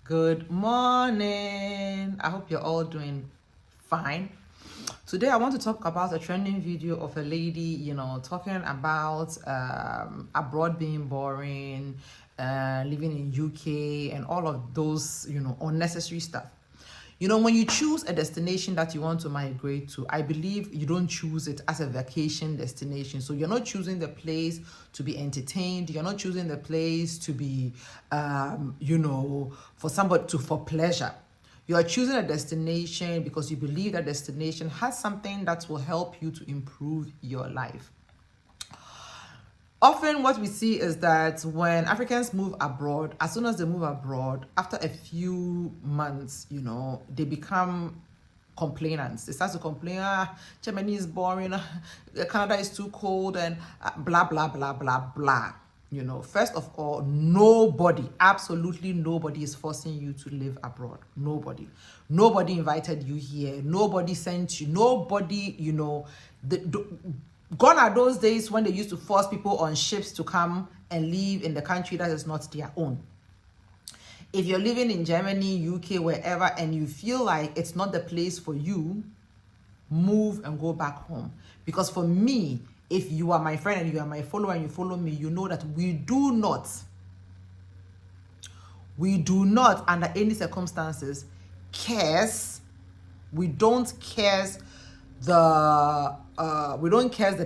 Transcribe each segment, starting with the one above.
Good morning. I hope you're all doing fine. Today, I want to talk about a trending video of a lady, talking about abroad being boring, living in UK, and all of those, unnecessary stuff. When you choose a destination that you want to migrate to, I believe you don't choose it as a vacation destination. So you're not choosing the place to be entertained. You're not choosing the place to be, for pleasure. You are choosing a destination because you believe that destination has something that will help you to improve your life. Often what we see is that when Africans move abroad, as soon as they move abroad, after a few months, they become complainants. They start to complain, Germany is boring, Canada is too cold, and blah, blah, blah, blah, blah. First of all, nobody, absolutely nobody is forcing you to live abroad. Nobody invited you here. Nobody sent you. Nobody, gone are those days when they used to force people on ships to come and live in the country that is not their own. If you're living in Germany, UK, wherever, and you feel like it's not the place for you, move and go back home. Because for me, if you are my friend and you are my follower and you follow me, you know that we do not under any circumstances curse. We don't curse the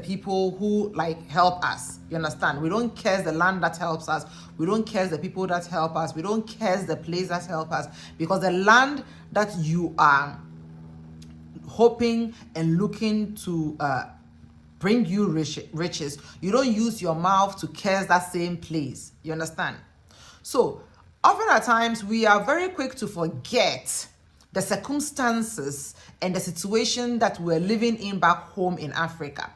people who help us. You understand? We don't curse the land that helps us. We don't curse the people that help us. We don't curse the place that help us, because the land that you are hoping and looking to bring you riches, you don't use your mouth to curse that same place. You understand? So often at times we are very quick to forget the circumstances and the situation that we're living in back home in Africa.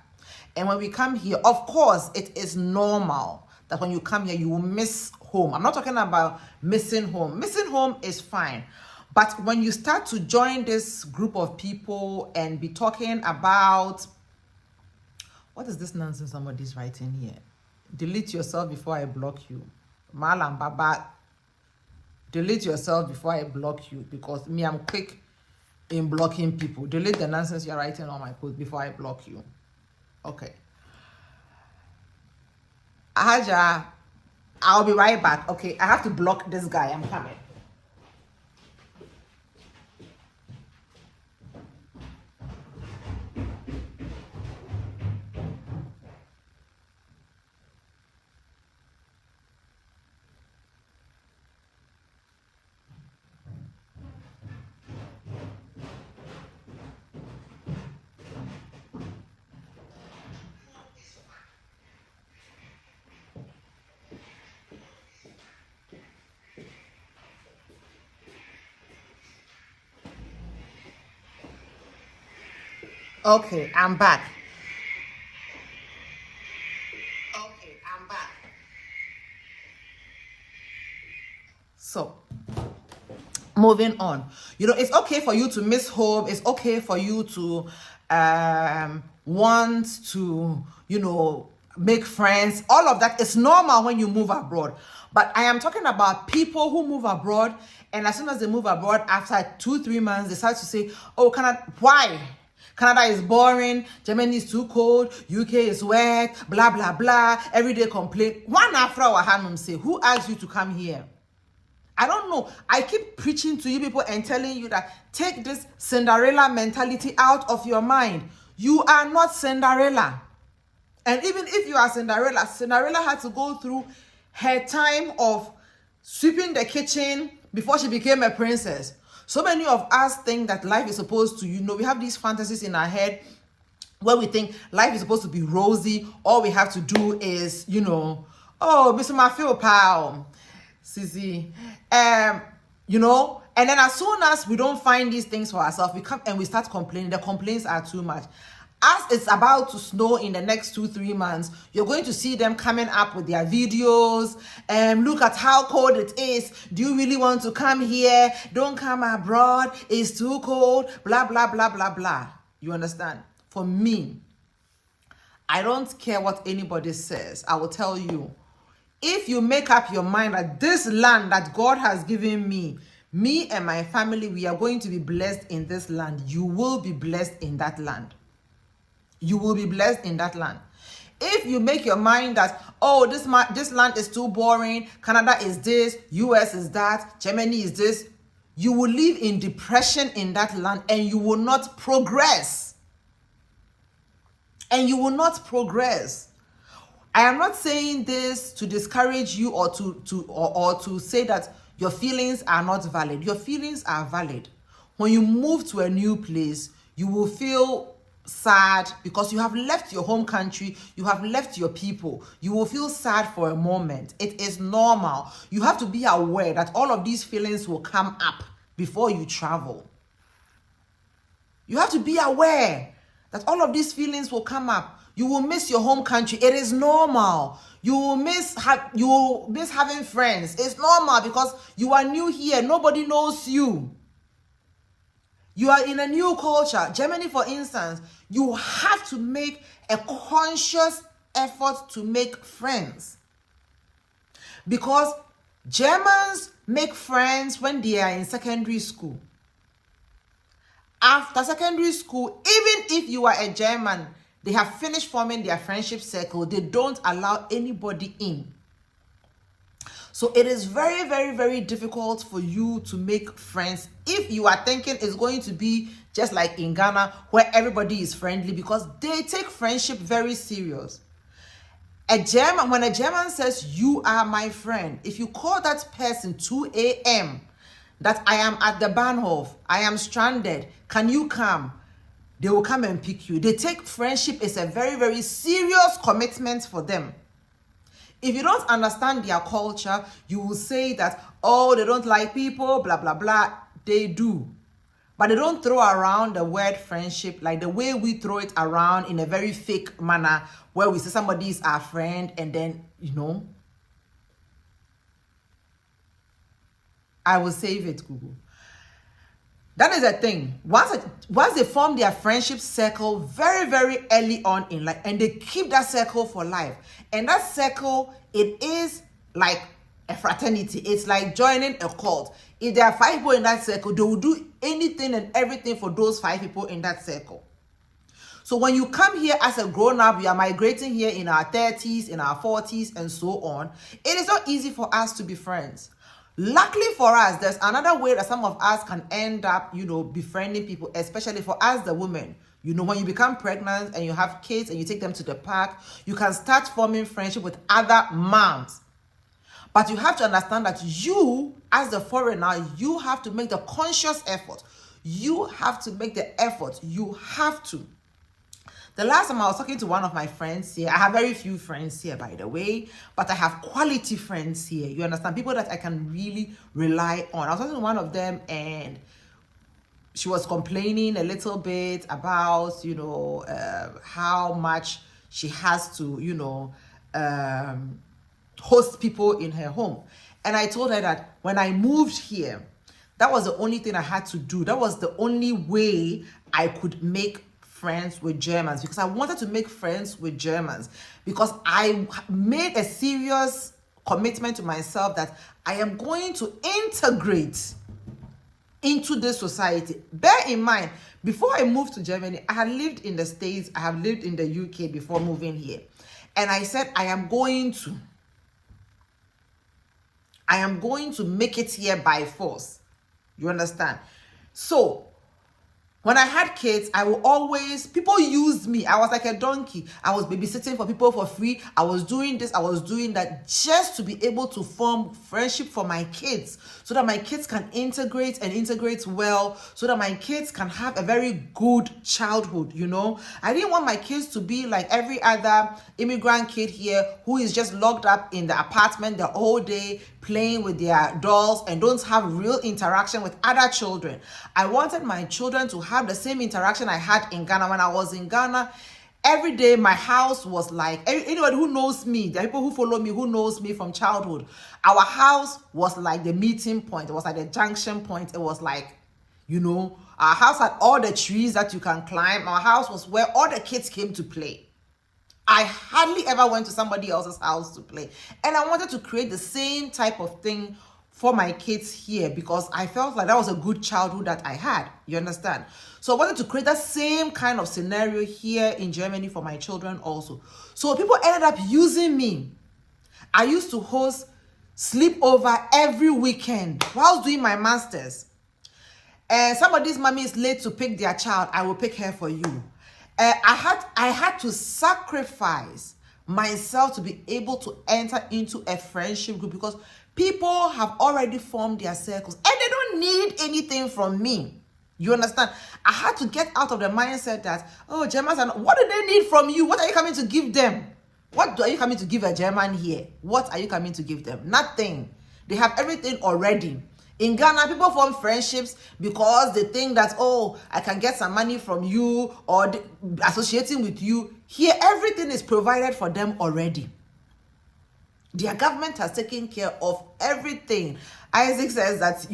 And when we come here, of course, it is normal that when you come here, you will miss home. I'm not talking about missing home. Missing home is fine. But when you start to join this group of people and be talking about, what is this nonsense somebody's writing here? Delete yourself before I block you. Malam Baba, delete yourself before I block you, because me, I'm quick in blocking people. Delete the nonsense you're writing on my post before I block you. Okay. Aja, I'll be right back. Okay, I have to block this guy. I'm coming. Okay, I'm back. So, moving on. It's okay for you to miss home. It's okay for you to want to, make friends. All of that is normal when you move abroad. But I am talking about people who move abroad, and as soon as they move abroad, after 2-3 months, they start to say, oh, why? Canada is boring, Germany is too cold, UK is wet, blah, blah, blah. Everyday complaint. One after our hand say, who asked you to come here? I don't know. I keep preaching to you people and telling you that take this Cinderella mentality out of your mind. You are not Cinderella. And even if you are Cinderella, Cinderella had to go through her time of sweeping the kitchen before she became a princess. So many of us think that life is supposed to, we have these fantasies in our head where we think life is supposed to be rosy. All we have to do is, oh, Mr. Mafio Pal, Sissy, and then as soon as we don't find these things for ourselves, we come and we start complaining. The complaints are too much. As it's about to snow in the next 2-3 months, you're going to see them coming up with their videos and look at how cold it is. Do you really want to come here? Don't come abroad. It's too cold. Blah, blah, blah, blah, blah. You understand? For me, I don't care what anybody says. I will tell you, if you make up your mind that this land that God has given me, Me and my family, we are going to be blessed in this land. You will be blessed in that land. You will be blessed in that land. If you make your mind that, oh, this land is too boring, Canada is this, US is that, Germany is this, you will live in depression in that land and you will not progress. And you will not progress. I am not saying this to discourage you or to say that your feelings are not valid. Your feelings are valid. When you move to a new place, you will feel sad because you have left your home country, you have left your people. You will feel sad for a moment. It is normal. You have to be aware that all of these feelings will come up before you travel. You have to be aware that all of these feelings will come up. You will miss your home country. It is normal. You will miss having friends. It's normal because you are new here. Nobody knows you. You are in a new culture. Germany, for instance, you have to make a conscious effort to make friends. Because Germans make friends when they are in secondary school. After secondary school, even if you are a German, they have finished forming their friendship circle. They don't allow anybody in. So it is very, very, very difficult for you to make friends if you are thinking it's going to be just like in Ghana where everybody is friendly, because they take friendship very serious. When a German says, you are my friend, if you call that person 2 a.m., that I am at the Bahnhof, I am stranded, can you come? They will come and pick you. They take friendship as a very, very serious commitment for them. If you don't understand their culture, you will say that, oh, they don't like people, blah, blah, blah. They do. But they don't throw around the word friendship like the way we throw it around in a very fake manner where we say somebody is our friend and then, I will save it, Google. That is the thing. Once they form their friendship circle very, very early on in life, and they keep that circle for life. And that circle, it is like a fraternity. It's like joining a cult. If there are 5 people in that circle, they will do anything and everything for those 5 people in that circle. So when you come here as a grown-up, we are migrating here in our 30s, in our 40s, and so on. It is not easy for us to be friends. Luckily for us, there's another way that some of us can end up, befriending people, especially for us, the women. When you become pregnant and you have kids and you take them to the park, you can start forming friendship with other moms. But you have to understand that you, as the foreigner, you have to make the conscious effort. You have to make the effort. You have to. The last time I was talking to one of my friends here, I have very few friends here, by the way, but I have quality friends here. You understand? People that I can really rely on. I was talking to one of them and she was complaining a little bit about, how much she has to, host people in her home. And I told her that when I moved here, that was the only thing I had to do. That was the only way I could make friends with Germans, because I wanted to make friends with Germans, because I made a serious commitment to myself that I am going to integrate into this society. Bear in mind, before I moved to Germany, I had lived in the States, I have lived in the UK before moving here. And I said, I am going to make it here by force. You understand? So when I had kids, people used me. I was like a donkey. I was babysitting for people for free. I was doing this, I was doing that, just to be able to form friendship for my kids, so that my kids can integrate well, so that my kids can have a very good childhood, I didn't want my kids to be like every other immigrant kid here who is just locked up in the apartment the whole day, playing with their dolls and don't have real interaction with other children. I wanted my children to have the same interaction I had in Ghana. When I was in Ghana, every day my house was like, anybody who knows me, the people who follow me, who knows me from childhood, our house was like the meeting point. It was like the junction point. It was like, our house had all the trees that you can climb. Our house was where all the kids came to play. I hardly ever went to somebody else's house to play. And I wanted to create the same type of thing for my kids here because I felt like that was a good childhood that I had. You understand? So I wanted to create that same kind of scenario here in Germany for my children also. So people ended up using me. I used to host sleepover every weekend while I was doing my masters. And somebody's mommy is late to pick their child, I will pick her for you. I had to sacrifice myself to be able to enter into a friendship group because people have already formed their circles and they don't need anything from me. You understand? I had to get out of the mindset that, oh, Germans are not, what do they need from you? What are you coming to give them? What are you coming to give a German here? What are you coming to give them? Nothing. They have everything already. In Ghana, people form friendships because they think that, oh, I can get some money from you or associating with you. Here, everything is provided for them already. Their government has taken care of everything. Isaac says that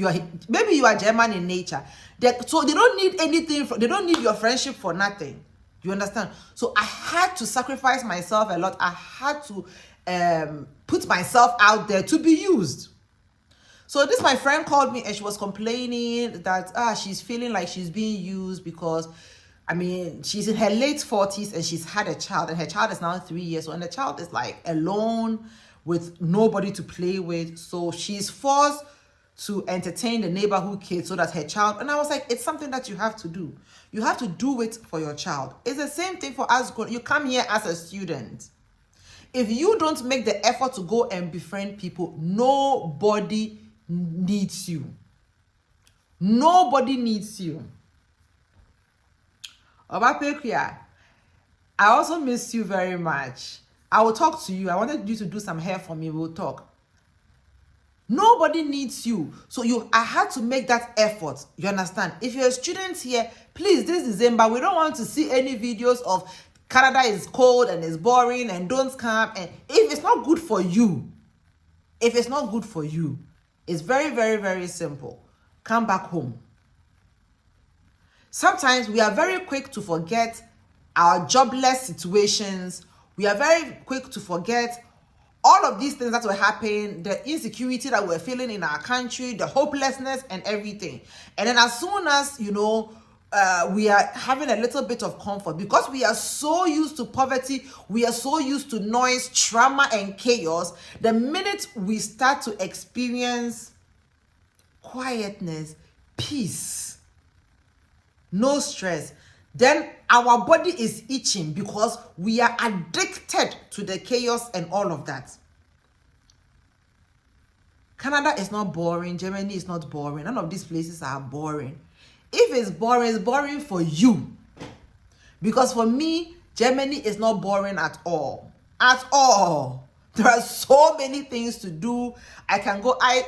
maybe you are German in nature. So they don't need anything. They don't need your friendship for nothing. You understand? So I had to sacrifice myself a lot. I had to put myself out there to be used. So this my friend called me and she was complaining that she's feeling like she's being used because, I mean, she's in her late 40s and she's had a child and her child is now 3 years old and the child is like alone with nobody to play with. So she's forced to entertain the neighborhood kids so that her child, and I was like, it's something that you have to do. You have to do it for your child. It's the same thing for us. You come here as a student. If you don't make the effort to go and befriend people, nobody needs you. Nobody needs you. Obapekia, I also miss you very much. I will talk to you. I wanted you to do some hair for me. We'll talk. Nobody needs you. So I had to make that effort. You understand? If you're a student here, please, this December, we don't want to see any videos of Canada is cold and it's boring and don't come. And if it's not good for you, it's very, very, very simple. Come back home. Sometimes we are very quick to forget our jobless situations. We are very quick to forget all of these things that were happening, the insecurity that we're feeling in our country, the hopelessness and everything. And then as soon as, we are having a little bit of comfort, because we are so used to poverty, we are so used to noise, trauma and chaos, the minute we start to experience quietness, peace, no stress, then our body is itching because we are addicted to the chaos and all of that. Canada is not boring. Germany is not boring. None of these places are boring. If it's boring for you. Because for me, Germany is not boring at all. At all. There are so many things to do. I can go ice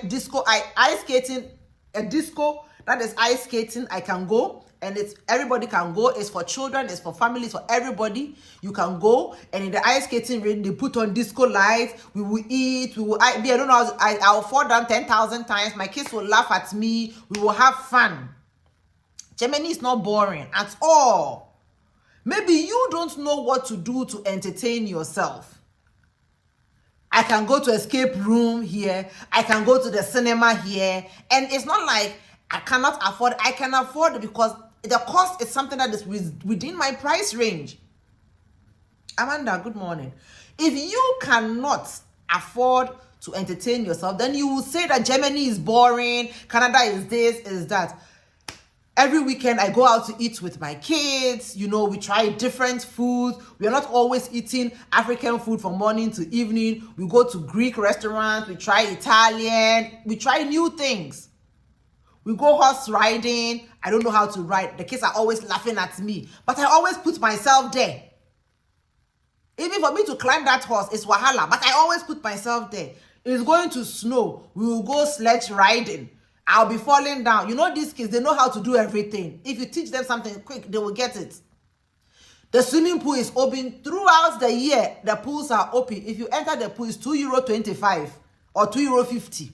skating, a disco that is ice skating. I can go. And everybody can go. It's for children, it's for families, for everybody. You can go, and in the ice skating ring, they put on disco lights. We will eat. I don't know. I'll fall down 10,000 times. My kids will laugh at me. We will have fun. Germany is not boring at all. Maybe you don't know what to do to entertain yourself. I can go to escape room here. I can go to the cinema here, and it's not like I cannot afford. I can afford it because the cost is something that is within my price range. Amanda, good morning. If you cannot afford to entertain yourself, then you will say that Germany is boring, Canada is this, is that. Every weekend I go out to eat with my kids. We try different foods. We are not always eating African food from morning to evening. We go to Greek restaurants. We try Italian. We try new things. We go horse riding. I don't know how to ride. The kids are always laughing at me. But I always put myself there. Even for me to climb that horse, it's wahala. But I always put myself there. It's going to snow. We will go sledge riding. I'll be falling down. These kids, they know how to do everything. If you teach them something quick, they will get it. The swimming pool is open throughout the year. The pools are open. If you enter the pool, it's €2.25 or €2.50.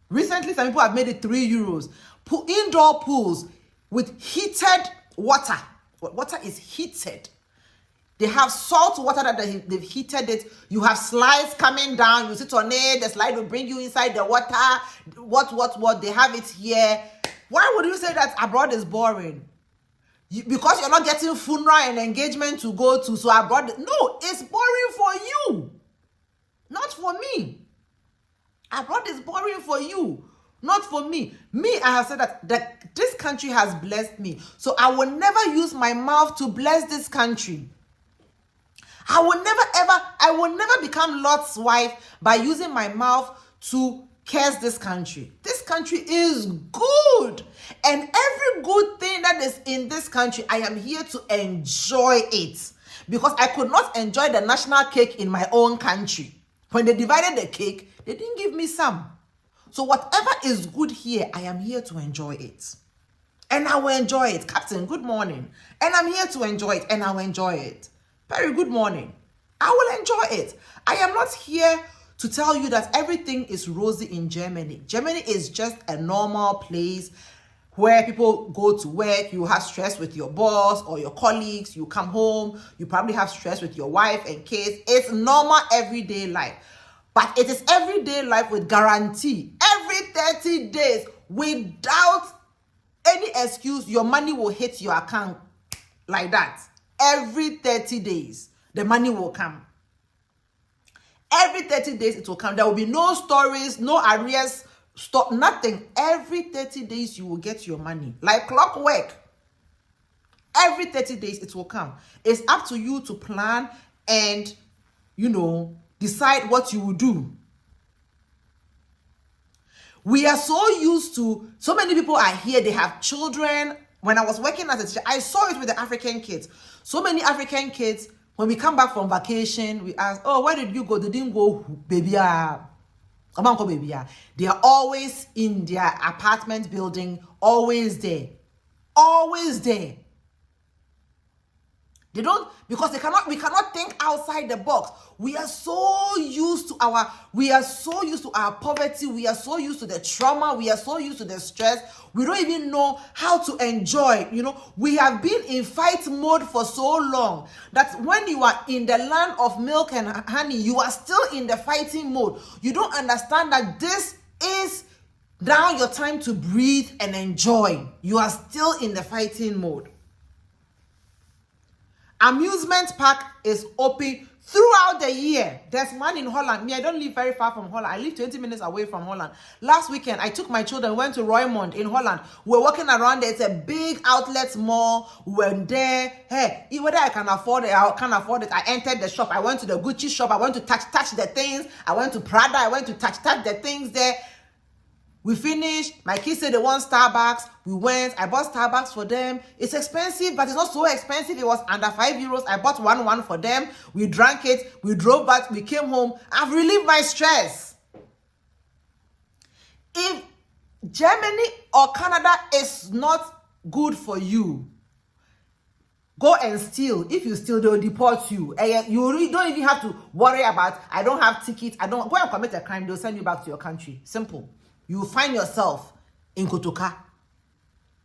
Recently, some people have made it €3. Indoor pools with heated water. Water is heated. They have salt water that they've heated it. You have slides coming down. You sit on it. The slide will bring you inside the water. What? They have it here. Why would you say that abroad is boring? Because you're not getting funeral and engagement to go to. So abroad, no, it's boring for you. Not for me. Abroad is boring for you. Not for me. Me, I have said that this country has blessed me. So I will never use my mouth to bless this country. I will never become Lot's wife by using my mouth to curse this country. This country is good. And every good thing that is in this country, I am here to enjoy it. Because I could not enjoy the national cake in my own country. When they divided the cake, they didn't give me some. So whatever is good here, I am here to enjoy it. And I will enjoy it. Captain, good morning. And I'm here to enjoy it, and I will enjoy it. Very good morning. I will enjoy it. I am not here to tell you that everything is rosy in Germany. Germany is just a normal place where people go to work. You have stress with your boss or your colleagues. You come home. You probably have stress with your wife and kids. It's normal everyday life. But it is everyday life with guarantee. Every 30 days, without any excuse, your money will hit your account like that. Every 30 days, the money will come. Every 30 days, it will come. There will be no stories, no arrears, stop, nothing. Every 30 days, you will get your money. Like clockwork. Every 30 days, it will come. It's up to you to plan and, decide what you will do. We are so used to, so many people are here, they have children. When I was working as a teacher, I saw it with the African kids. So many African kids, when we come back from vacation, we ask, oh, where did you go? They didn't go, baby. They are always in their apartment building, always there. Always there. They don't, because we cannot think outside the box. We are so used to our poverty. We are so used to the trauma. We are so used to the stress. We don't even know how to enjoy. We have been in fight mode for so long that when you are in the land of milk and honey, you are still in the fighting mode. You don't understand that this is now your time to breathe and enjoy. You are still in the fighting mode. Amusement park is open throughout the year. There's one in Holland. Me, I don't live very far from Holland. I live 20 minutes away from Holland. Last weekend, I took my children, went to Roermond in Holland. We're walking around there. It's a big outlet mall. We went there. Hey, whether I can afford it, I can't afford it. I entered the shop. I went to the Gucci shop. I went to touch the things. I went to Prada. I went to touch the things there. We finished. My kids said they want Starbucks. We went. I bought Starbucks for them. It's expensive, but it's not so expensive. It was under €5. I bought one for them. We drank it. We drove back. We came home. I've relieved my stress. If Germany or Canada is not good for you, go and steal. If you steal, they'll deport you. And you really don't even have to worry about, I don't have tickets. Go and commit a crime. They'll send you back to your country. Simple. You will find yourself in Kotoka.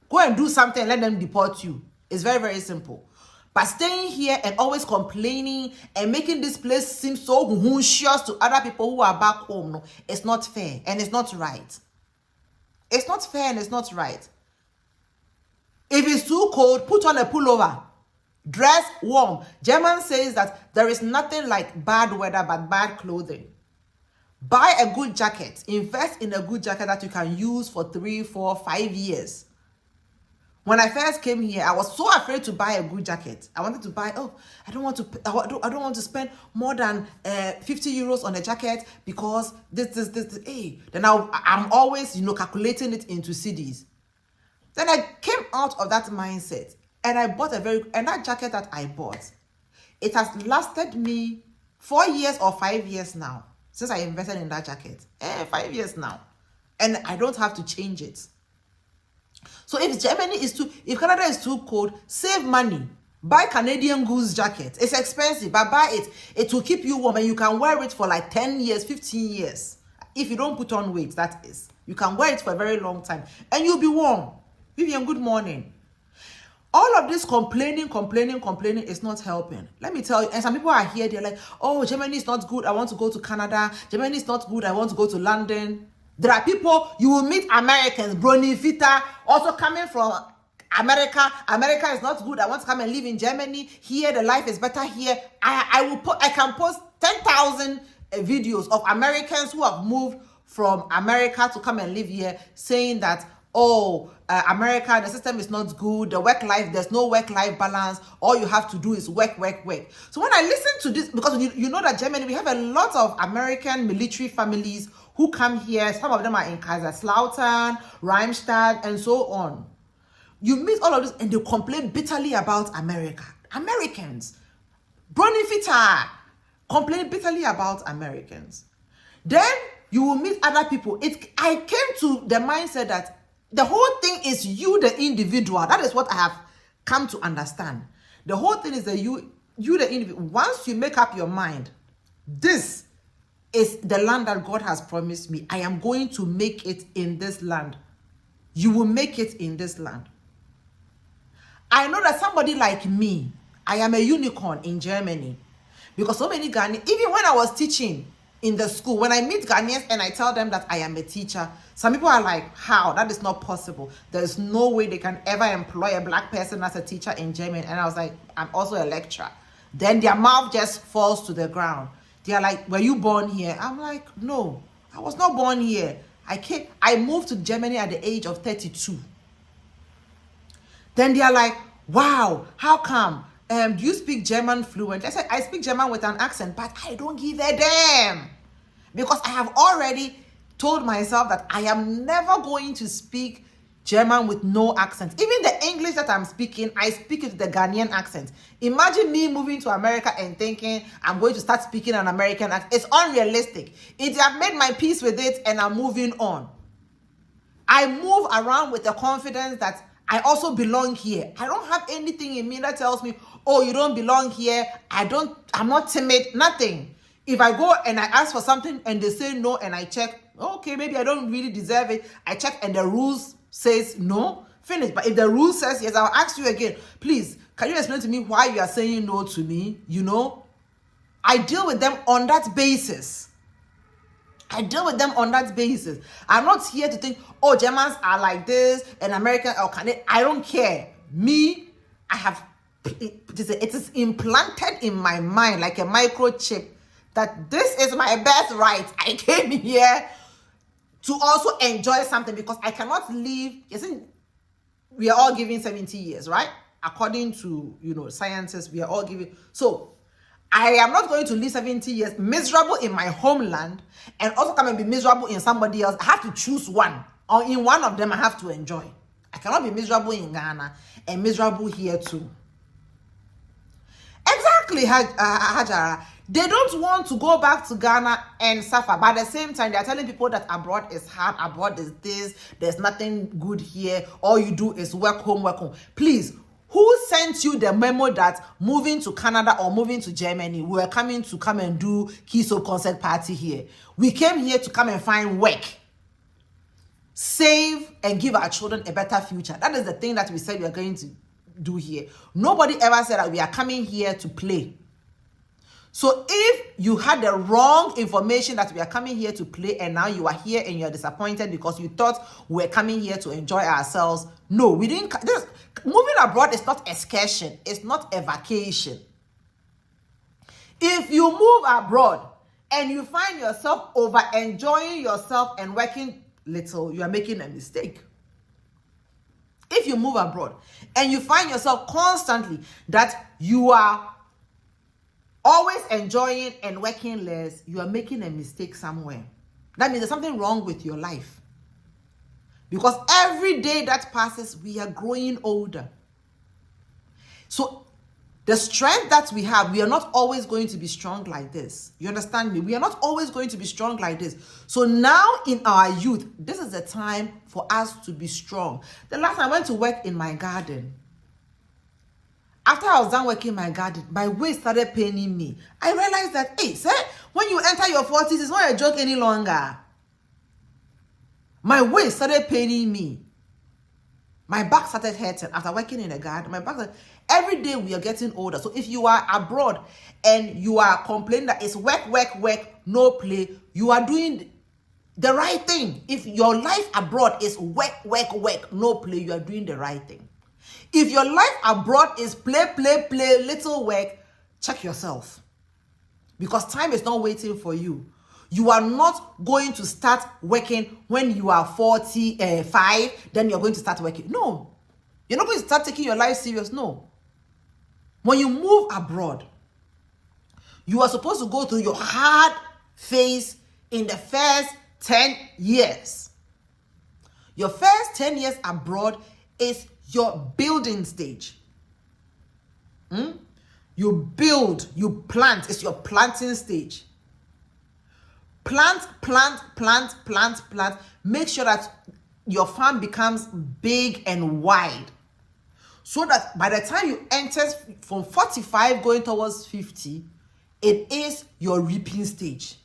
Go and do something and let them deport you. It's very, very simple. But staying here and always complaining and making this place seem so huncious to other people who are back home, no, it's not fair and it's not right. It's not fair and it's not right. If it's too cold, put on a pullover. Dress warm. German says that there is nothing like bad weather but bad clothing. Buy a good jacket. Invest in a good jacket that you can use for 3, 4, 5 years. When I first came here, I was so afraid to buy a good jacket. I wanted to buy, I don't want to spend more than €50 on a jacket because this. Then I'm always, calculating it into cedis. Then I came out of that mindset and I bought and that jacket that I bought, it has lasted me 4 years or 5 years now. Since I invested in that jacket. 5 years now. And I don't have to change it. So if Canada is too cold, save money. Buy Canadian Goose jacket. It's expensive, but buy it. It will keep you warm and you can wear it for like 10 years, 15 years. If you don't put on weight, that is. You can wear it for a very long time. And you'll be warm. Vivian, good morning. All of this complaining is not helping. Let me tell you, and some people are here, they're like, oh, Germany is not good, I want to go to Canada. Germany is not good, I want to go to London. There are people, you will meet Americans, Brony Vita, also coming from America. America is not good, I want to come and live in Germany. Here, the life is better here. I can post 10,000 videos of Americans who have moved from America to come and live here, saying that, oh, America, the system is not good, there's no work-life balance, all you have to do is work. So when I listen to this, because you know that Germany, we have a lot of American military families who come here. Some of them are in Kaiserslautern, Rheinstadt, and so on. You meet all of this and they complain bitterly about America. Americans. Bronifita complain bitterly about Americans. Then you will meet other people. I came to the mindset that the whole thing is you, the individual. That is what I have come to understand. The whole thing is that you the individual. Once you make up your mind, this is the land that God has promised me. I am going to make it in this land. You will make it in this land. I know that somebody like me, I am a unicorn in Germany. Because so many Ghanaians, even when I was teaching in the school, when I meet Ghanaians and I tell them that I am a teacher, some people are like, how? That is not possible. There's no way they can ever employ a black person as a teacher in Germany. And I was like, I'm also a lecturer. Then their mouth just falls to the ground. They are like, were you born here? I'm like, no, I was not born here. I moved to Germany at the age of 32. Then they are like, wow, how come? Do you speak German fluent? I said, I speak German with an accent, but I don't give a damn. Because I have already told myself that I am never going to speak German with no accent. Even the English that I'm speaking, I speak it with the Ghanaian accent. Imagine me moving to America and thinking I'm going to start speaking an American accent. It's unrealistic. I've made my peace with it and I'm moving on. I move around with the confidence that I also belong here. I don't have anything in me that tells me, oh, you don't belong here. I'm not timid, nothing. If I go and I ask for something and they say no and I check, okay, maybe I don't really deserve it. I check and the rules says no, finish. But if the rule says yes, I'll ask you again, please, can you explain to me why you are saying no to me? You know, I deal with them on that basis. I'm not here to think, oh, Germans are like this and American or Canadian. I don't care. Me, it is implanted in my mind like a microchip that this is my birthright. I came here to also enjoy something because I cannot live. You see, we are all given 70 years, right? According to, scientists, we are all given. So I am not going to live 70 years miserable in my homeland and also come and be miserable in somebody else. I have to choose one. Or in one of them, I have to enjoy. I cannot be miserable in Ghana and miserable here too. Exactly, Hajara. They don't want to go back to Ghana and suffer. But at the same time, they are telling people that abroad is hard, abroad is this, there's nothing good here. All you do is work home. Please, who sent you the memo that moving to Canada or moving to Germany, we are coming to come and do Kiso concert party here? We came here to come and find work, save, and give our children a better future. That is the thing that we said we are going to do here. Nobody ever said that we are coming here to play. So if you had the wrong information that we are coming here to play and now you are here and you're disappointed because you thought we were coming here to enjoy ourselves, no, we didn't. Moving abroad is not excursion. It's not a vacation. If you move abroad and you find yourself over enjoying yourself and working little, you are making a mistake. If you move abroad and you find yourself constantly that you are always enjoying and working less, you are making a mistake somewhere. That means there's something wrong with your life. Because every day that passes, we are growing older. So the strength that we have, we are not always going to be strong like this. You understand me? We are not always going to be strong like this. So now in our youth, this is the time for us to be strong. The last time I went to work in my garden, after I was done working in my garden, my waist started paining me. I realized that, hey, sir, when you enter your 40s, it's not a joke any longer. My waist started paining me. My back started hurting after working in a garden. Every day we are getting older. So if you are abroad and you are complaining that it's work, work, work, no play, you are doing the right thing. If your life abroad is work, work, work, no play, you are doing the right thing. If your life abroad is play, play, play, little work, check yourself. Because time is not waiting for you. You are not going to start working when you are 45, then you're going to start working. No. You're not going to start taking your life serious. No. When you move abroad, you are supposed to go through your hard phase in the first 10 years. Your first 10 years abroad is your building stage. You build, you plant. It's your planting stage. Plant. Make sure that your farm becomes big and wide. So that by the time you enter from 45 going towards 50, it is your reaping stage.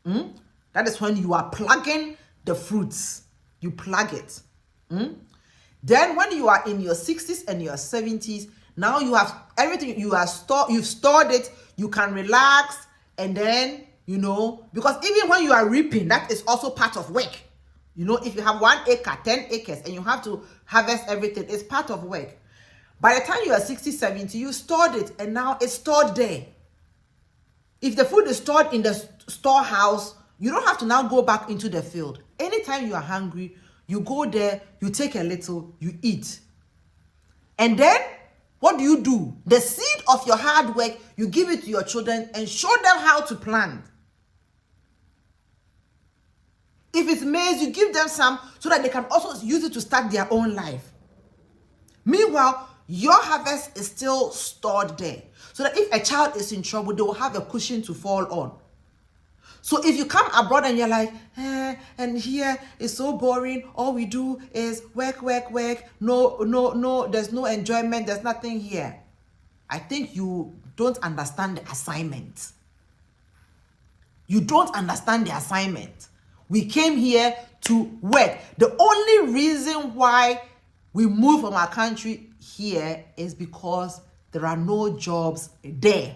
That is when you are plugging the fruits. You plug it. Then when you are in your 60s and your 70s, now you have everything you've stored it, you can relax, and then, because even when you are reaping, that is also part of work. If you have 1 acre, 10 acres, and you have to harvest everything, it's part of work. By the time you are 60, 70, you stored it, and now it's stored there. If the food is stored in the storehouse, you don't have to now go back into the field. Anytime you are hungry, you go there, you take a little, you eat. And then, what do? The seed of your hard work, you give it to your children and show them how to plant. If it's maize, you give them some so that they can also use it to start their own life. Meanwhile, your harvest is still stored there. So that if a child is in trouble, they will have a cushion to fall on. So if you come abroad and you're like, and here is so boring, all we do is work, no, there's no enjoyment, there's nothing here. I think you don't understand the assignment. You don't understand the assignment. We came here to work. The only reason why we moved from our country here is because there are no jobs there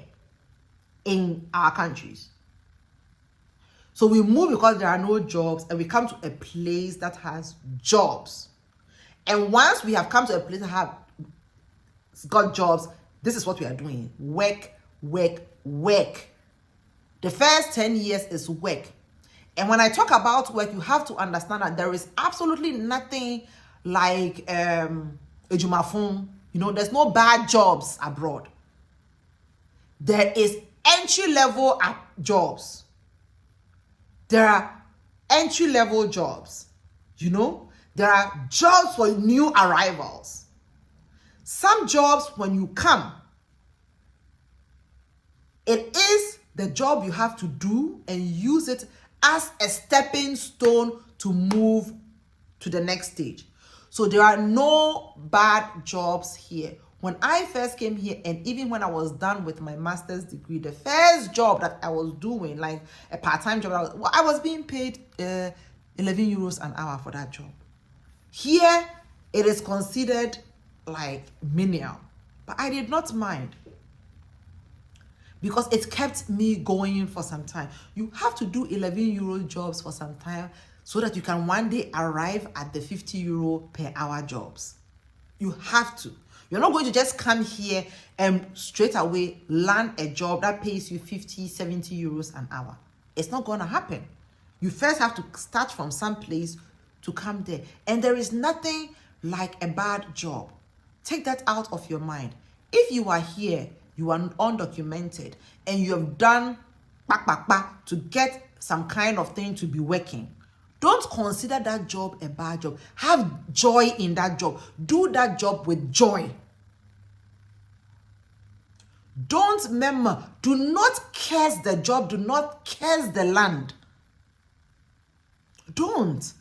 in our countries. So we move because there are no jobs, and we come to a place that has jobs. And once we have come to a place that have got jobs, this is what we are doing. Work. The first 10 years is work. And when I talk about work, you have to understand that there is absolutely nothing like ejumafon. There's no bad jobs abroad. There is entry-level jobs. There are entry-level jobs. There are jobs for new arrivals. Some jobs, when you come, it is the job you have to do and use it as a stepping stone to move to the next stage. So there are no bad jobs here. When I first came here, and even when I was done with my master's degree, the first job that I was doing, like a part-time job, I was being paid 11 euros an hour for that job. Here, it is considered like menial, but I did not mind because it kept me going for some time. You have to do 11 euro jobs for some time so that you can one day arrive at the 50 euro per hour jobs. You have to. You're not going to just come here and straight away land a job that pays you 50, 70 euros an hour. It's not going to happen. You first have to start from some place to come there. And there is nothing like a bad job. Take that out of your mind. If you are here, you are undocumented, and you have done to get some kind of thing to be working, don't consider that job a bad job. Have joy in that job. Do that job with joy. Don't remember, do not curse the job, do not curse the land. Don't.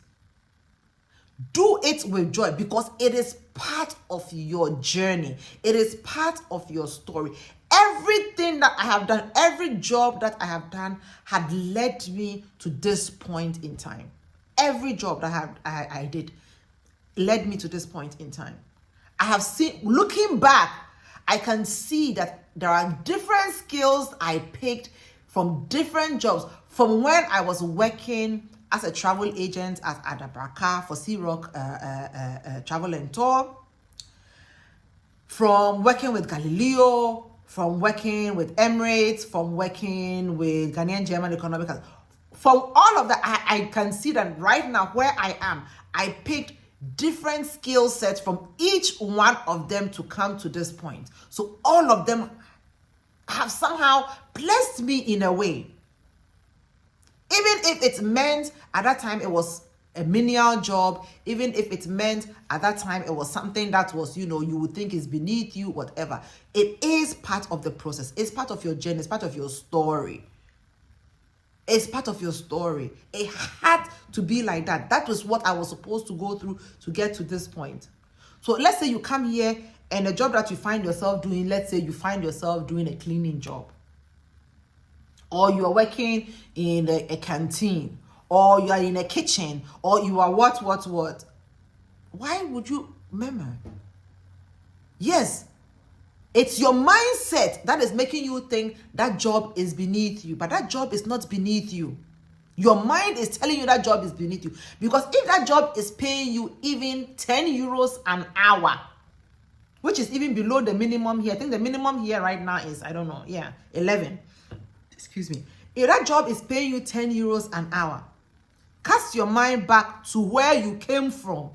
Do it with joy because it is part of your journey. It is part of your story. Everything that I have done, every job that I have done had led me to this point in time. Every job that I did. led me to this point in time. I have seen, looking back, I can see that there are different skills I picked from different jobs. From when I was working as a travel agent at Adabraka for Sea Rock Travel and Tour, from working with Galileo, from working with Emirates, from working with Ghanaian German Economic, from all of that, I can see that right now where I am, I picked different skill sets from each one of them to come to this point. So all of them have somehow blessed me in a way. Even if it meant at that time it was a menial job, even if it meant at that time it was something that was, you would think is beneath you, whatever. It is part of the process. It's part of your journey. It's part of your story. It's part of your story. It had to be like that. That was what I was supposed to go through to get to this point. So let's say you come here and the job that you find yourself doing, let's say you find yourself doing a cleaning job, or you are working in a canteen, or you are in a kitchen, or you are what. Why would you murmur? Yes, it's your mindset that is making you think that job is beneath you, but that job is not beneath you. Your mind is telling you that job is beneath you, because if that job is paying you even 10 euros an hour, which is even below the minimum here. I think the minimum here right now is, 11. Excuse me. If that job is paying you 10 euros an hour, cast your mind back to where you came from.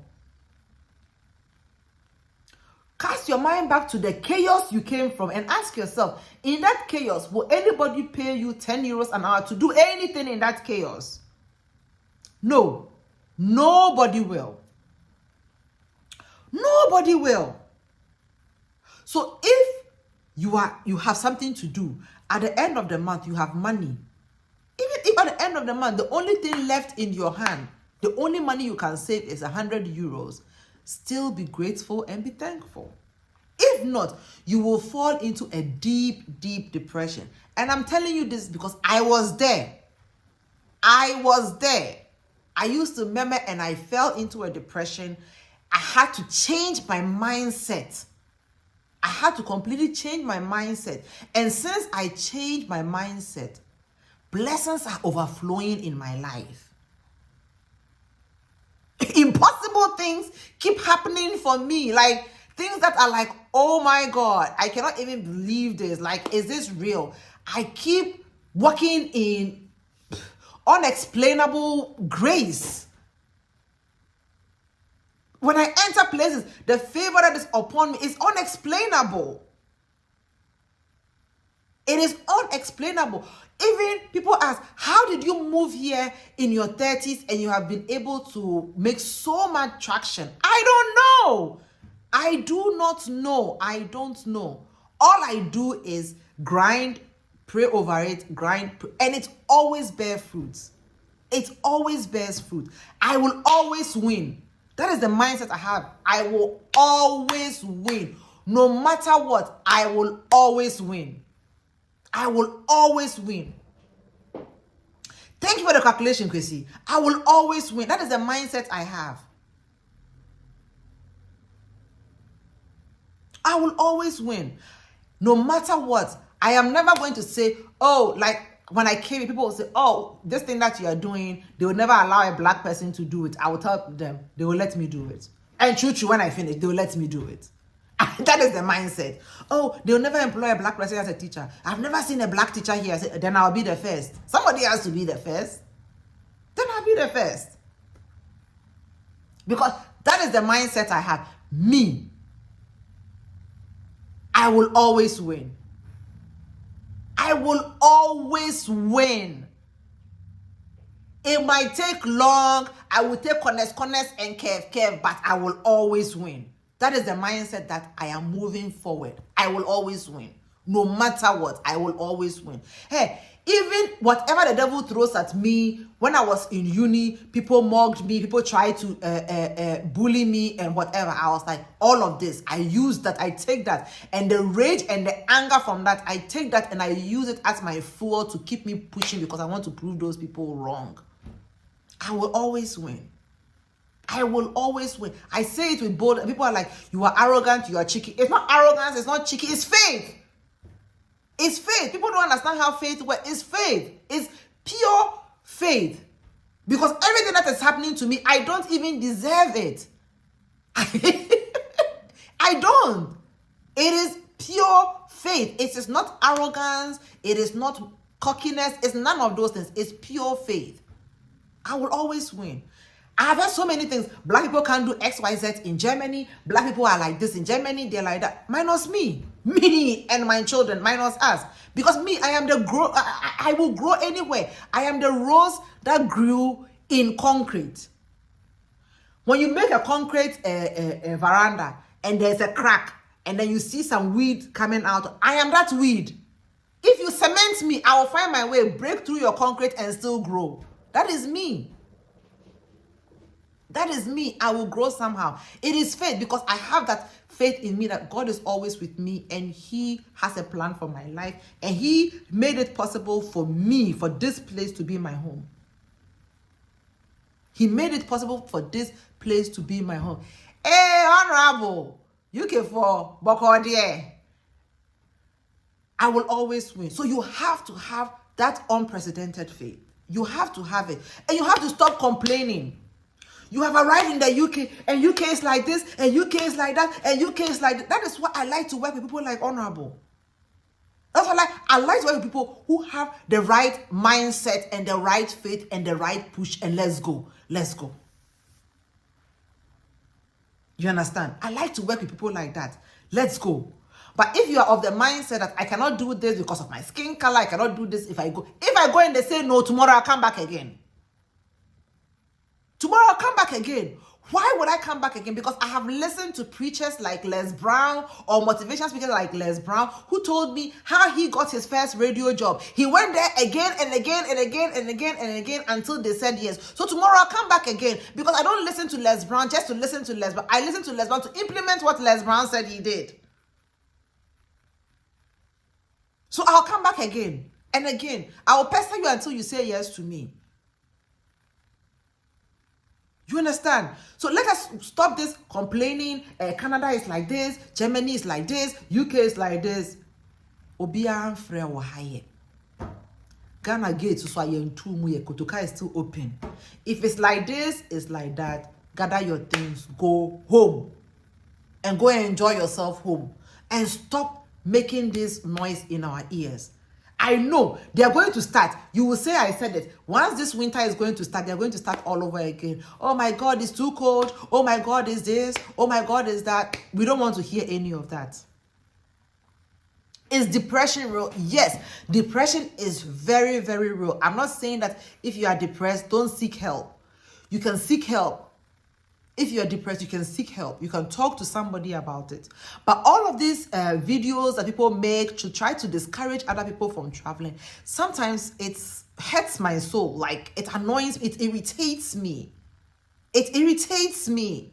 Cast your mind back to the chaos you came from and ask yourself, in that chaos, will anybody pay you 10 euros an hour to do anything in that chaos? No. Nobody will. Nobody will. So if you have something to do, at the end of the month, you have money. Even if at the end of the month, the only thing left in your hand, the only money you can save is 100 euros, still be grateful and be thankful. If not, you will fall into a deep, deep depression. And I'm telling you this because I was there. I was there. I used to murmur and I fell into a depression. I had to change my mindset. I had to completely change my mindset. And since I changed my mindset, blessings are overflowing in my life. Impossible things keep happening for me. Like things that are like, oh my God, I cannot even believe this. Like, is this real? I keep walking in unexplainable grace. When I enter places, the favor that is upon me is unexplainable. It is unexplainable. Even people ask, how did you move here in your 30s and you have been able to make so much traction? I don't know. I do not know. I don't know. All I do is grind, pray over it, and it always bears fruits. It always bears fruit. I will always win. That is the mindset I have. I will always win. No matter what, I will always win. I will always win. Thank you for the calculation, Chrissy. I will always win. That is the mindset I have. I will always win. No matter what. I am never going to say, oh, like when I came, people will say, oh, this thing that you are doing, they will never allow a black person to do it. I will tell them, they will let me do it. And true, when I finish, they will let me do it. That is the mindset. Oh, they'll never employ a black person as a teacher. I've never seen a black teacher here. Then I'll be the first. Somebody has to be the first. Then I'll be the first. Because that is the mindset I have. Me. I will always win. I will always win. It might take long. I will take corners and curve, but I will always win. That is the mindset that I am moving forward. I will always win. No matter what, I will always win. Hey, even whatever the devil throws at me, when I was in uni, people mocked me, people tried to bully me and whatever. I was like, all of this, I use that, I take that. And the rage and the anger from that, I take that and I use it as my fuel to keep me pushing because I want to prove those people wrong. I will always win. I will always win. I say it with bold. People are like, you are arrogant, you are cheeky. It's not arrogance, it's not cheeky, it's faith. It's faith. People don't understand how faith works. It's faith. It's pure faith. Because everything that is happening to me, I don't even deserve it. I don't. It is pure faith. It is not arrogance. It is not cockiness. It's none of those things. It's pure faith. I will always win. I have heard so many things. Black people can't do X, Y, Z in Germany. Black people are like this in Germany. They're like that. Minus me. Me and my children. Minus us. Because me, I am the grow. I will grow anywhere. I am the rose that grew in concrete. When you make a concrete veranda and there's a crack and then you see some weed coming out, I am that weed. If you cement me, I will find my way, break through your concrete and still grow. That is me. That is me. I will grow somehow. It is faith because I have that faith in me that God is always with me and He has a plan for my life. And He made it possible for me, for this place to be my home. He made it possible for this place to be my home. Hey, Honorable, UK4, Bokordier. I will always win. So you have to have that unprecedented faith. You have to have it. And you have to stop complaining. You have arrived in the UK, and UK is like this, and UK is like that, and UK is like that. That is why I like to work with people like Honorable. That's why I like to work with people who have the right mindset and the right faith and the right push, and let's go. Let's go. You understand? I like to work with people like that. Let's go. But if you are of the mindset that I cannot do this because of my skin color, I cannot do this if I go. If I go and they say no, tomorrow I'll come back again. Tomorrow I'll come back again. Why would I come back again? Because I have listened to preachers like Les Brown or motivation speakers like Les Brown who told me how he got his first radio job. He went there again and again and again and again and again until they said yes. So tomorrow I'll come back again because I don't listen to Les Brown just to listen to Les Brown. I listen to Les Brown to implement what Les Brown said he did. So I'll come back again and again. I will pester you until you say yes to me. You understand? So let us stop this complaining. Canada is like this. Germany is like this. UK is like this. Obia Freya Wahaye. Ghana gate so Kotoka is still open. If it's like this, it's like that. Gather your things, go home. And go and enjoy yourself home. And stop making this noise in our ears. I know they are going to start. You will say I said it. Once this winter is going to start, they are going to start all over again. Oh my God, it's too cold. Oh my God, is this? Oh my God, is that? We don't want to hear any of that. Is depression real? Yes, depression is very, very real. I'm not saying that if you are depressed, don't seek help. You can seek help. If you're depressed, you can seek help. You can talk to somebody about it. But all of these videos that people make to try to discourage other people from traveling, sometimes it hurts my soul. Like, it annoys, it irritates me. It irritates me.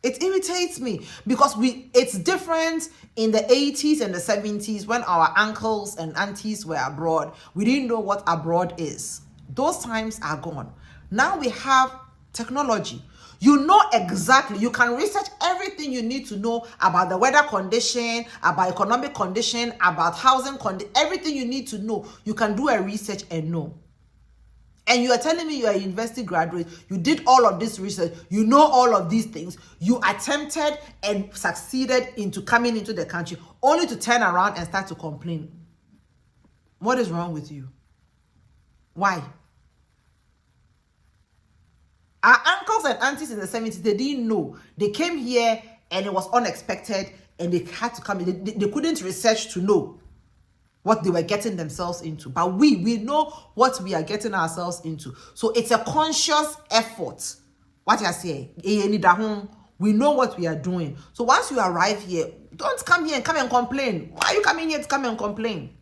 It irritates me because it's different in the 80s and the 70s when our uncles and aunties were abroad. We didn't know what abroad is. Those times are gone. Now we have technology. You know exactly. You can research everything you need to know about the weather condition, about economic condition, about housing condition, everything you need to know. You can do a research and know. And you are telling me you are a university graduate, you did all of this research, you know all of these things, you attempted and succeeded into coming into the country, only to turn around and start to complain. What is wrong with you? Why? Our uncles and aunties in the 70s, they didn't know. They came here and it was unexpected and they had to come. They couldn't research to know what they were getting themselves into. But we know what we are getting ourselves into. So it's a conscious effort. What I say, we know what we are doing. So once you arrive here, don't come here and come and complain. Why are you coming here to come and complain?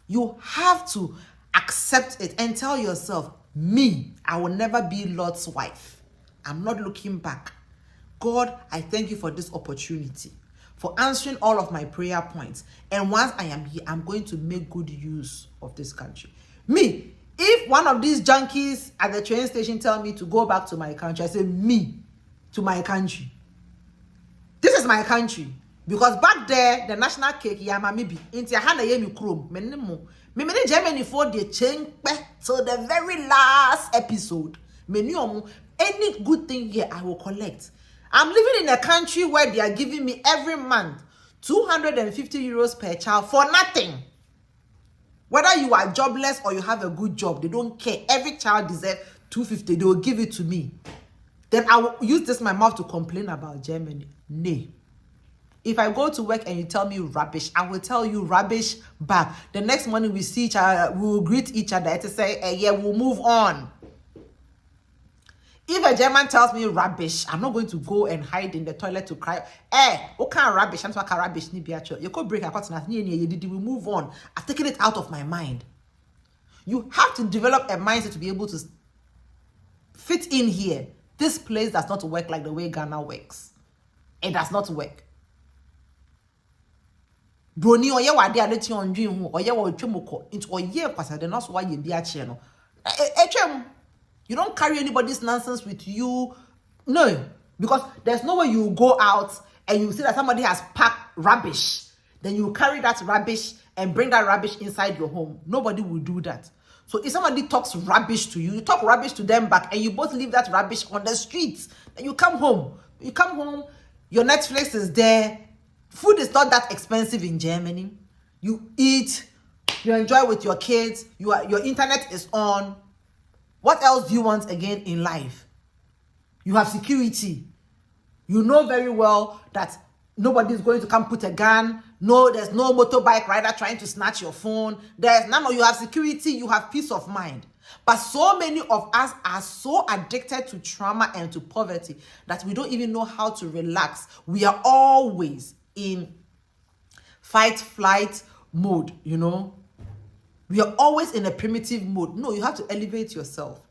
You have to accept it and tell yourself, me, I will never be Lord's wife. I'm not looking back. God, I thank you for this opportunity, for answering all of my prayer points. And once I am here, I'm going to make good use of this country. Me, If one of these junkies at the train station tell me to go back to my country, I say, me, to my country. This is my country. Because back there, the national cake, yamamibi, inti ahana yemi krom, menimo. Me Germany for the change till the very last episode. Any good thing here, I will collect. I'm living in a country where they are giving me every month 250 euros per child for nothing. Whether you are jobless or you have a good job, they don't care. Every child deserves 250. They will give it to me. Then I will use this my mouth to complain about Germany. Nay. If I go to work and you tell me rubbish, I will tell you rubbish back. The next morning we see each other, we will greet each other to say, yeah, we'll move on. If a German tells me rubbish, I'm not going to go and hide in the toilet to cry. What kind of rubbish? I'm talking rubbish. You could break a cotton. We move on. I've taken it out of my mind. You have to develop a mindset to be able to fit in here. This place does not work like the way Ghana works. It does not work. Broni oye wade adeti ondwen hu oye wo twemoko into oye kwasa de no so wa ye bi a che no etwem. You don't carry anybody's nonsense with you. No, because there's no way you go out and you see that somebody has packed rubbish, then you carry that rubbish and bring that rubbish inside your home. Nobody will do that. So if somebody talks rubbish to you, you talk rubbish to them back, and you both leave that rubbish on the streets. Then you come home. You come home, your Netflix is there. Food is not that expensive in Germany. You eat, you enjoy with your kids, your internet is on. What else do you want again in life? You have security. You know very well that nobody is going to come put a gun. No, there's no motorbike rider trying to snatch your phone. There's none of you have security, you have peace of mind. But so many of us are so addicted to trauma and to poverty that we don't even know how to relax. We are always in fight, flight mode, you know. We are always in a primitive mode. No, you have to elevate yourself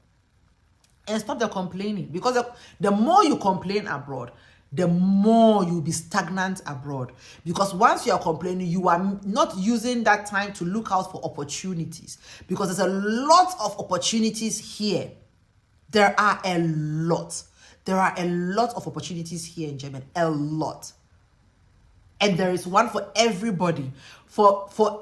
and stop the complaining, because the more you complain abroad, the more you'll be stagnant abroad. Because once you are complaining, you are not using that time to look out for opportunities, because there's a lot of opportunities here. There are a lot. There are a lot of opportunities here in Germany. A lot. And there is one for everybody.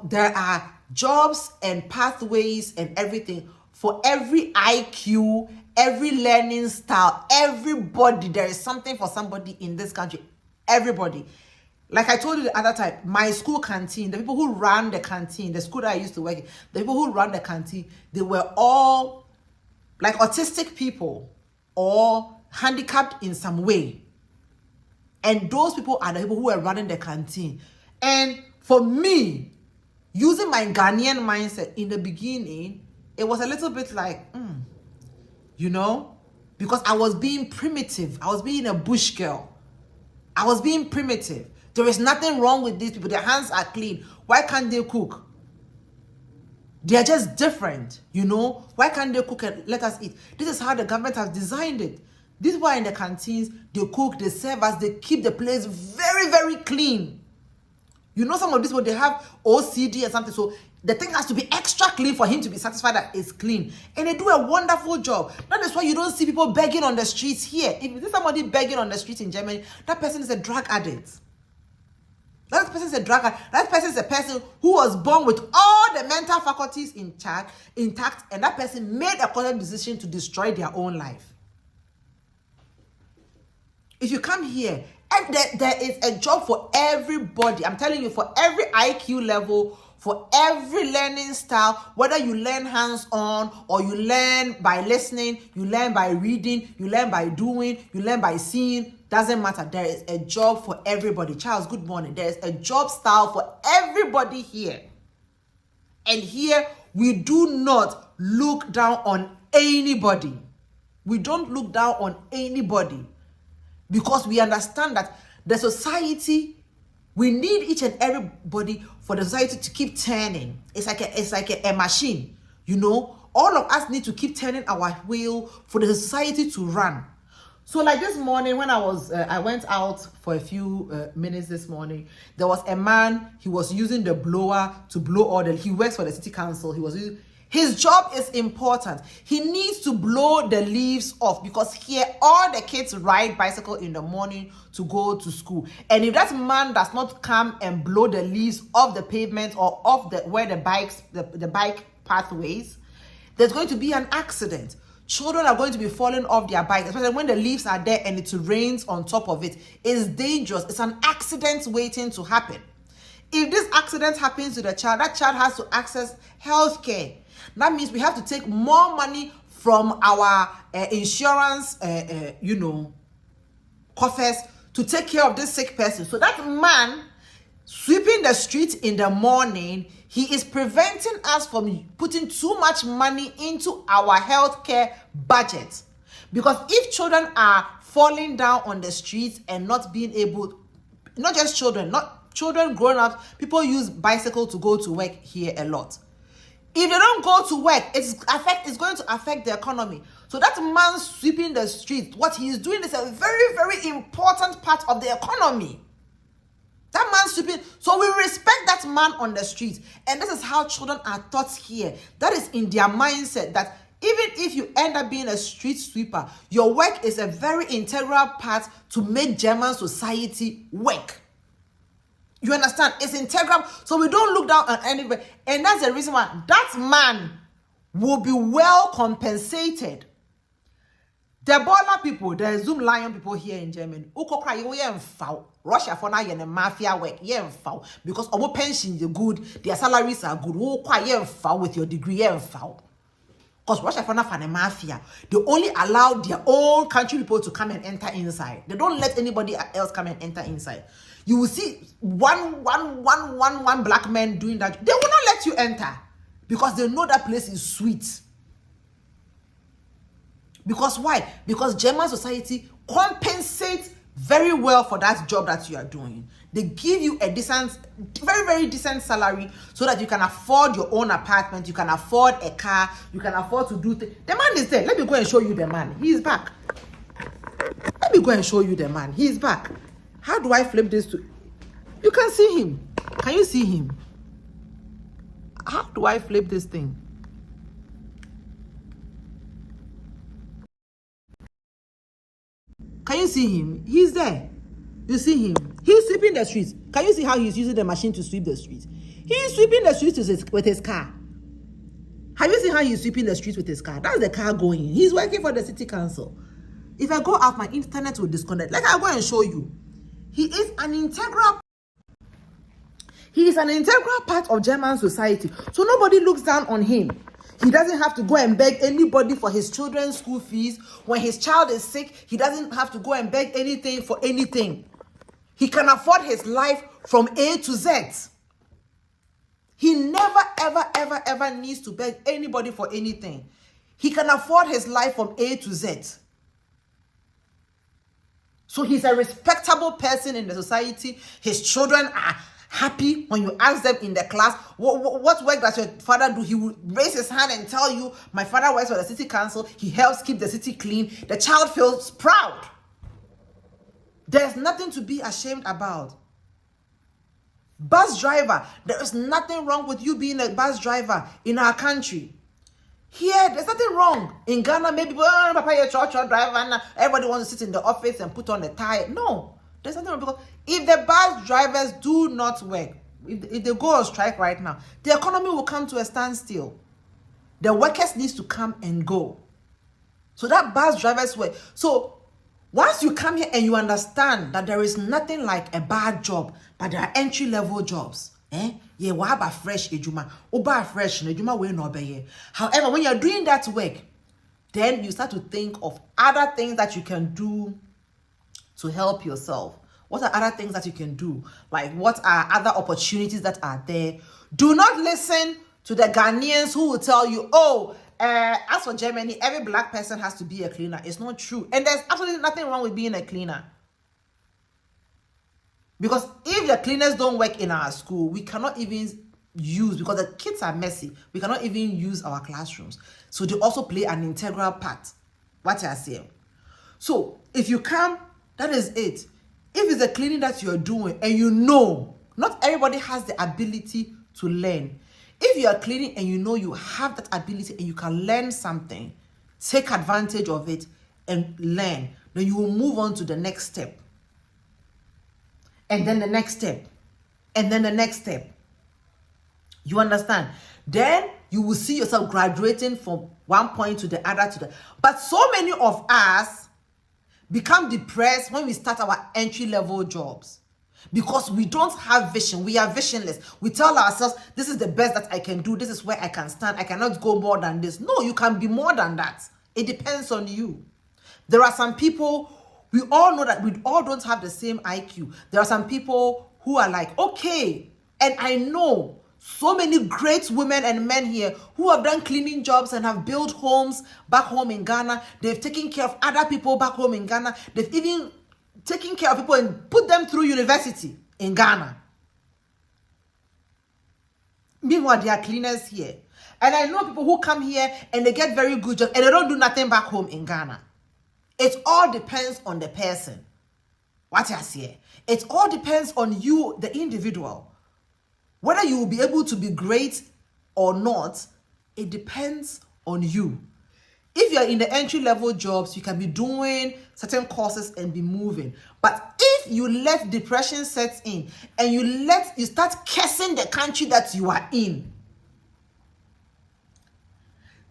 There are jobs and pathways and everything for every IQ, every learning style, everybody. There is something for somebody in this country. Everybody. Like I told you the other time, my school canteen, the people who ran the canteen, the school that I used to work in, the people who ran the canteen, they were all like autistic people or handicapped in some way. And those people are the people who are running the canteen. And for me, using my Ghanaian mindset in the beginning, it was a little bit like, you know, because I was being primitive. I was being a bush girl. I was being primitive. There is nothing wrong with these people. Their hands are clean. Why can't they cook? They are just different, you know. Why can't they cook and let us eat? This is how the government has designed it. These people are in the canteens, they cook, they serve us, they keep the place very, very clean. You know, some of these people, they have OCD or something, so the thing has to be extra clean for him to be satisfied that it's clean. And they do a wonderful job. That is why you don't see people begging on the streets here. If you see somebody begging on the streets in Germany, that person is a drug addict. That person is a drug addict. That person is a person who was born with all the mental faculties intact, and that person made a conscious decision to destroy their own life. If you come here, there is a job for everybody. I'm telling you, for every IQ level, for every learning style, whether you learn hands-on or you learn by listening, you learn by reading, you learn by doing, you learn by seeing, doesn't matter. There is a job for everybody. Charles, good morning. There is a job style for everybody here. And here, we do not look down on anybody. We don't look down on anybody. Because we understand that the society, we need each and everybody for the society to keep turning. It's like a machine, you know. All of us need to keep turning our wheel for the society to run. So like this morning when I went out for a few minutes this morning, there was a man, he was using the blower to blow he works for the city council. His job is important. He needs to blow the leaves off, because here all the kids ride bicycle in the morning to go to school. And if that man does not come and blow the leaves off the pavement or off the where the bike pathways, there's going to be an accident. Children are going to be falling off their bikes, especially when the leaves are there and it rains on top of it. It's dangerous. It's an accident waiting to happen. If this accident happens to the child, that child has to access health care. That means we have to take more money from our insurance, coffers to take care of this sick person. So that man sweeping the street in the morning, he is preventing us from putting too much money into our healthcare budget. Because if children are falling down on the streets and not being able, not just children, not children, grown up, people use bicycle to go to work here a lot. If they don't go to work, it's going to affect the economy. So that man sweeping the street, what he is doing is a very, very important part of the economy. That man sweeping. So we respect that man on the street. And this is how children are taught here. That is in their mindset, that even if you end up being a street sweeper, your work is a very integral part to make German society work. You understand? It's integral. So we don't look down on anybody. And that's the reason why that man will be well compensated. The baller people, the Zoom Lion people here in Germany, Russia for now in mafia work, because our pensions are good, their salaries are good. With your degree, because Russia for now in mafia, they only allow their own country people to come and enter inside. They don't let anybody else come and enter inside. You will see one black man doing that. They will not let you enter because they know that place is sweet. Because why? Because German society compensates very well for that job that you are doing. They give you a decent, very, very decent salary so that you can afford your own apartment, you can afford a car, you can afford to do things. The man is there. Let me go and show you the man. He is back. Let me go and show you the man. He is back. How do I flip this to? You can see him. Can you see him? How do I flip this thing? Can you see him? He's there. You see him? He's sweeping the streets. Can you see how he's using the machine to sweep the streets? He's sweeping the streets with his car. Have you seen how he's sweeping the streets with his car? That's the car going. He's working for the city council. If I go out, my internet will disconnect. Like, I'll go and show you. He is an integral part of German society. So nobody looks down on him. He doesn't have to go and beg anybody for his children's school fees. When his child is sick, he doesn't have to go and beg anything for anything. He can afford his life from A to Z. He never, ever, ever, ever needs to beg anybody for anything. He can afford his life from A to Z. So he's a respectable person in the society. His children are happy when you ask them in the class, what work does your father do? He will raise his hand and tell you, my father works for the city council. He helps keep the city clean. The child feels proud. There's nothing to be ashamed about. Bus driver, there is nothing wrong with you being a bus driver in our country. Here, there's nothing wrong. In Ghana, maybe, Papa, you're a church driver, and everybody wants to sit in the office and put on the tie. No, there's nothing wrong. Because if the bus drivers do not work, if they go on strike right now, the economy will come to a standstill. The workers need to come and go. So that bus drivers work. So once you come here and you understand that there is nothing like a bad job, but there are entry-level jobs. Yeah, we have a fresh ejuma. Oba fresh ejuma we no be. However, when you're doing that work, then you start to think of other things that you can do to help yourself. What are other things that you can do? Like, what are other opportunities that are there? Do not listen to the Ghanaians who will tell you, as for Germany, every black person has to be a cleaner. It's not true. And there's absolutely nothing wrong with being a cleaner. Because if the cleaners don't work in our school, we cannot even use, because the kids are messy, we cannot even use our classrooms. So they also play an integral part. What I say. So if you come, that is it. If it's the cleaning that you're doing and you know, not everybody has the ability to learn. If you are cleaning and you know you have that ability and you can learn something, take advantage of it and learn, then you will move on to the next step. And then the next step. And then the next step. You understand? Then you will see yourself graduating from one point to the other. But so many of us become depressed when we start our entry-level jobs because we don't have vision. We are visionless. We tell ourselves, this is the best that I can do. This is where I can stand. I cannot go more than this. No, you can be more than that. It depends on you. There are some people, we all know that we all don't have the same IQ. There are some people who are like, okay, and I know so many great women and men here who have done cleaning jobs and have built homes back home in Ghana. They've taken care of other people back home in Ghana. They've even taken care of people and put them through university in Ghana. Meanwhile, they are cleaners here. And I know people who come here and they get very good jobs and they don't do nothing back home in Ghana. It all depends on the person. What I say? It all depends on you, the individual. Whether you will be able to be great or not, it depends on you. If you're in the entry-level jobs, you can be doing certain courses and be moving. But if you let depression set in and you start cursing the country that you are in.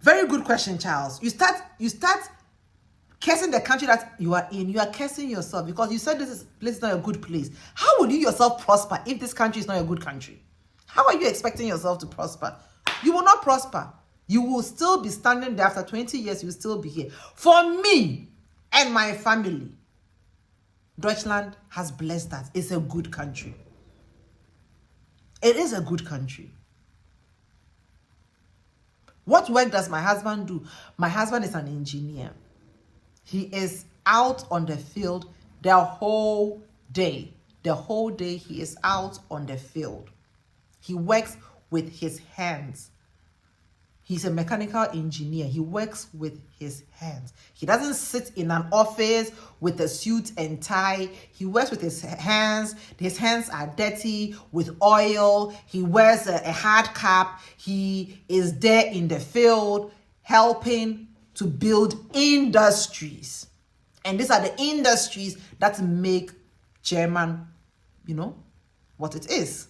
Very good question, Charles. You start cursing the country that you are in. You are cursing yourself because you said this place is not a good place. How will you yourself prosper if this country is not a good country? How are you expecting yourself to prosper? You will not prosper. You will still be standing there after 20 years. You will still be here. For me and my family, Deutschland has blessed us. It's a good country. It is a good country. What work does my husband do? My husband is an engineer. He is out on the field the whole day. The whole day he is out on the field. He works with his hands. He's a mechanical engineer. He works with his hands. He doesn't sit in an office with a suit and tie. He works with his hands. His hands are dirty with oil. He wears a hard cap. He is there in the field helping to build industries. And these are the industries that make German, what it is.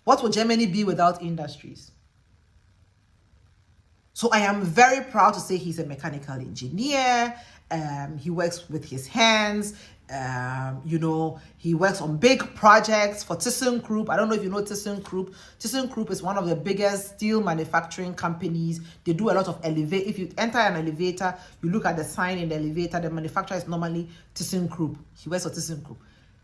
What would Germany be without industries? So I am very proud to say he's a mechanical engineer. He works with his hands. He works on big projects for ThyssenKrupp. I don't know if you know ThyssenKrupp. ThyssenKrupp is one of the biggest steel manufacturing companies. They do a lot of elevator. If you enter an elevator, you look at the sign in the elevator, the manufacturer is normally ThyssenKrupp. He works for ThyssenKrupp.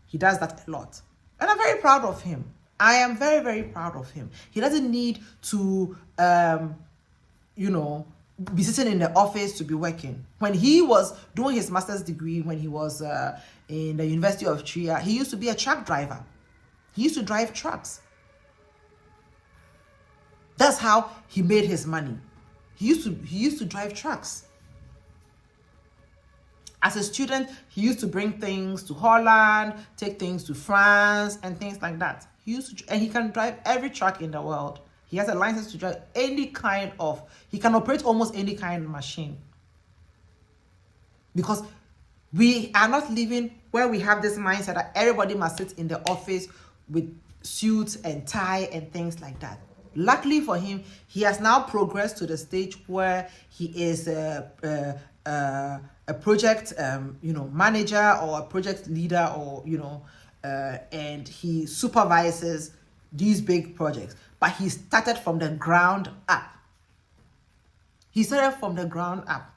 He does that a lot. And I'm very proud of him. I am very, very proud of him. He doesn't need to be sitting in the office to be working. When he was doing his master's degree, when he was in the University of Trier, he used to be a truck driver. He used to drive trucks. That's how he made his money. He used to drive trucks. As a student, he used to bring things to Holland, take things to France, and things like that. And he can drive every truck in the world. He has a license to drive he can operate almost any kind of machine. Because we are not living where we have this mindset that everybody must sit in the office with suits and tie and things like that. Luckily for him, he has now progressed to the stage where he is a project manager or a project leader and he supervises these big projects. But he started from the ground up. He started from the ground up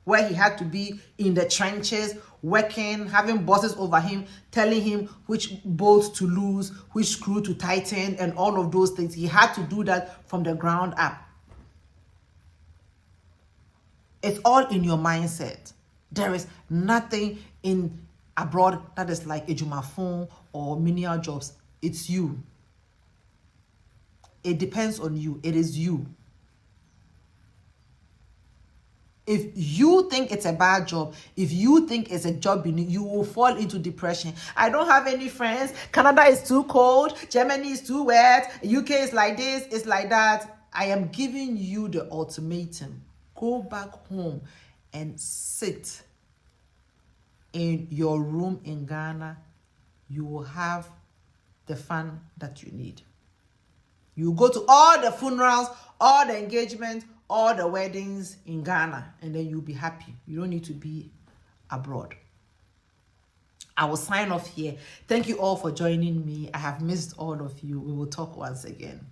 where he had to be in the trenches, working, having bosses over him, telling him which bolts to loose, which screw to tighten, and all of those things. He had to do that from the ground up. It's all in your mindset. There is nothing in abroad that is like ejumafon or menial jobs. It's you. It depends on you. It is you. If you think it's a bad job, if you think it's a job you will fall into depression. I don't have any friends. Canada is too cold. Germany is too wet. UK is like this, it's like that. I am giving you the ultimatum. Go back home and sit in your room in Ghana. You will have the fun that you need. You go to all the funerals, all the engagements, all the weddings in Ghana, and then you'll be happy. You don't need to be abroad. I will sign off here. Thank you all for joining me. I have missed all of you. We will talk once again.